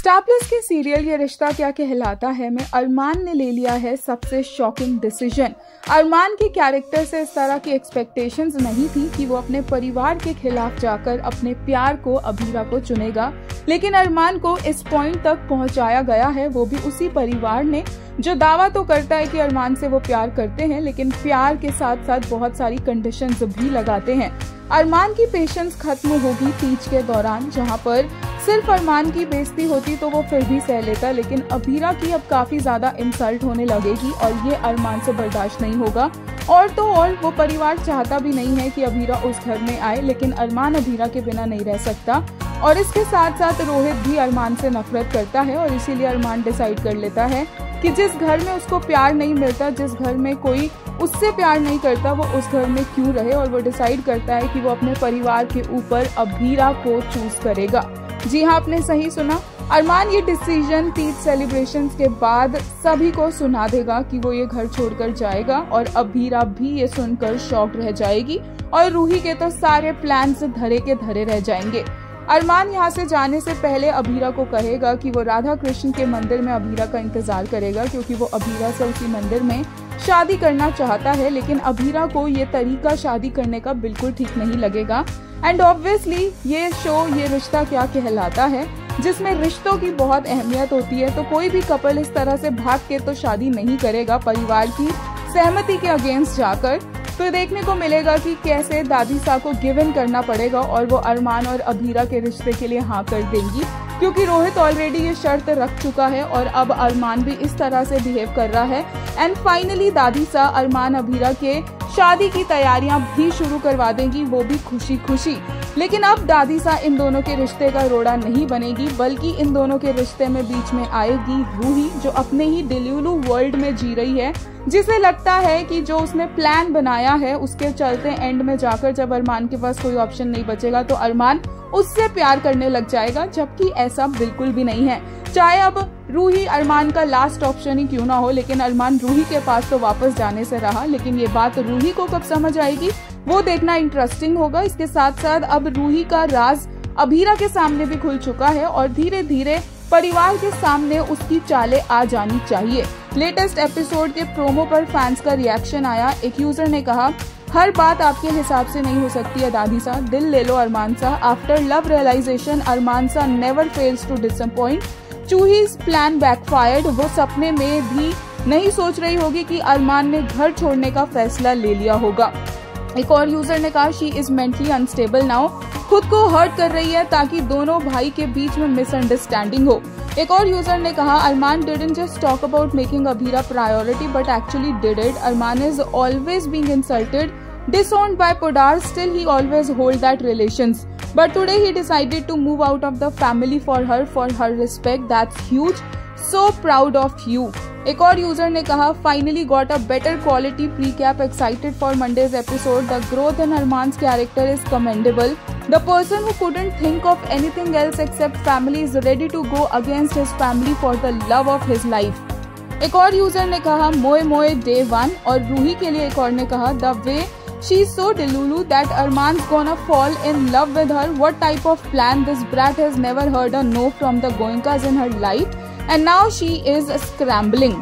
Star plus के serial ये रिश्ता क्या कहलाता है में अरमान ने ले लिया है सबसे शॉकिंग डिसीजन। अरमान के कैरेक्टर से इस तरह की एक्सपेक्टेशंस नहीं थी कि वो अपने परिवार के खिलाफ जाकर अपने प्यार को अभीरा को चुनेगा, लेकिन अरमान को इस पॉइंट तक पहुंचाया गया है, वो भी उसी परिवार ने जो दावा तो करता है कि अरमान से वो प्यार करते हैं, लेकिन प्यार के साथ साथ बहुत सारी कंडीशंस भी लगाते हैं। अरमान की पेशेंस खत्म होगी तीज के दौरान, जहां पर सिर्फ अरमान की बेइज्जती होती तो वो फिर भी सह लेता, लेकिन अभीरा की अब काफी ज्यादा इंसल्ट होने लगेगी और ये अरमान से बर्दाश्त नहीं होगा। और तो और वो परिवार चाहता भी नहीं है कि अभीरा उस घर में आए, लेकिन अरमान अभीरा के बिना नहीं रह सकता। और इसके साथ साथ रोहित भी अरमान से नफरत करता है और इसीलिए अरमान डिसाइड कर लेता है कि जिस घर में उसको प्यार नहीं मिलता, जिस घर में कोई उससे प्यार नहीं करता, वो उस घर में क्यों रहे। और वो डिसाइड करता है कि वो अपने परिवार के ऊपर अभीरा को चूज करेगा। जी हाँ, आपने सही सुना, अरमान ये डिसीजन तीज सेलिब्रेशंस के बाद सभी को सुना देगा कि वो ये घर छोड़कर जाएगा और अभीरा भी ये सुनकर शॉक्ड रह जाएगी और रूही के तो सारे प्लान्स धरे के धरे रह जाएंगे। अरमान यहाँ से जाने से पहले अभीरा को कहेगा कि वो राधा कृष्ण के मंदिर में अभीरा का इंतजार करेगा, क्योंकि वो अभीरा से उसी मंदिर में शादी करना चाहता है, लेकिन अभीरा को ये तरीका शादी करने का बिल्कुल ठीक नहीं लगेगा। एंड ऑब्वियसली ये शो ये रिश्ता क्या कहलाता है, जिसमें रिश्तों की बहुत अहमियत होती है, तो कोई भी कपल इस तरह से भाग के तो शादी नहीं करेगा परिवार की सहमति के अगेंस्ट जाकर। तो देखने को मिलेगा कि कैसे दादीसा को गिव इन करना पड़ेगा और वो अरमान और अभीरा के रिश्ते के लिए हाँ कर देंगी, क्योंकि रोहित ऑलरेडी ये शर्त रख चुका है और अब अरमान भी इस तरह से बिहेव कर रहा है। एंड फाइनली दादीसा अरमान अभीरा के शादी की तैयारियां भी शुरू करवा देंगी, वो भी खुशी खुशी। लेकिन अब दादीसा इन दोनों के रिश्ते का रोड़ा नहीं बनेगी, बल्कि इन दोनों के रिश्ते में बीच में आएगी रूही, जो अपने ही डिल्यूलू वर्ल्ड में जी रही है, जिसे लगता है कि जो उसने प्लान बनाया है उसके चलते एंड में जाकर जब अरमान के पास कोई ऑप्शन नहीं बचेगा तो अरमान उससे प्यार करने लग जाएगा, जबकि ऐसा बिल्कुल भी नहीं है। चाहे अब रूही अरमान का लास्ट ऑप्शन ही क्यों ना हो, लेकिन अरमान रूही के पास तो वापस जाने से रहा, लेकिन ये बात रूही को कब समझ आएगी वो देखना इंटरेस्टिंग होगा। इसके साथ साथ अब रूही का राज अभीरा के सामने भी खुल चुका है और धीरे धीरे परिवार के सामने उसकी चालें आ जानी चाहिए। लेटेस्ट एपिसोड के प्रोमो पर फैंस का रिएक्शन आया। एक यूजर ने कहा, हर बात आपके हिसाब से नहीं हो सकती है दादीसा, दिल ले लो अरमान सा। आफ्टर लव रियलाइजेशन अरमान सा नेवर फेल्स टू डिसअपॉइंट। चूहीज प्लान बैकफायर्ड। वो सपने में भी नहीं सोच रही होगी कि अरमान ने घर छोड़ने का फैसला ले लिया होगा। एक और यूजर ने कहा, she is mentally unstable now. खुद को हर्ट कर रही है ताकि दोनों भाई के बीच में मिसअंडरस्टैंडिंग हो। एक और यूजर ने कहा, Armaan didn't just talk about making Abhira priority but actually did it. Armaan is always being insulted, disowned by Podar, still he always hold that relations. But today he decided to move out of the family for her respect. That's huge. So proud of you. एक और user ने कहा, finally got a better quality recap. Excited for Monday's episode. The growth in Arman's character is commendable. The person who couldn't think of anything else except family is ready to go against his family for the love of his life. एक और user ने कहा, मोए मोए day 1। और रूही के लिए एक और ने कहा, the way she's so delulu that Arman's gonna fall in love with her. What type of plan? This brat has never heard a no from the Goenkas in her life and now she is scrambling.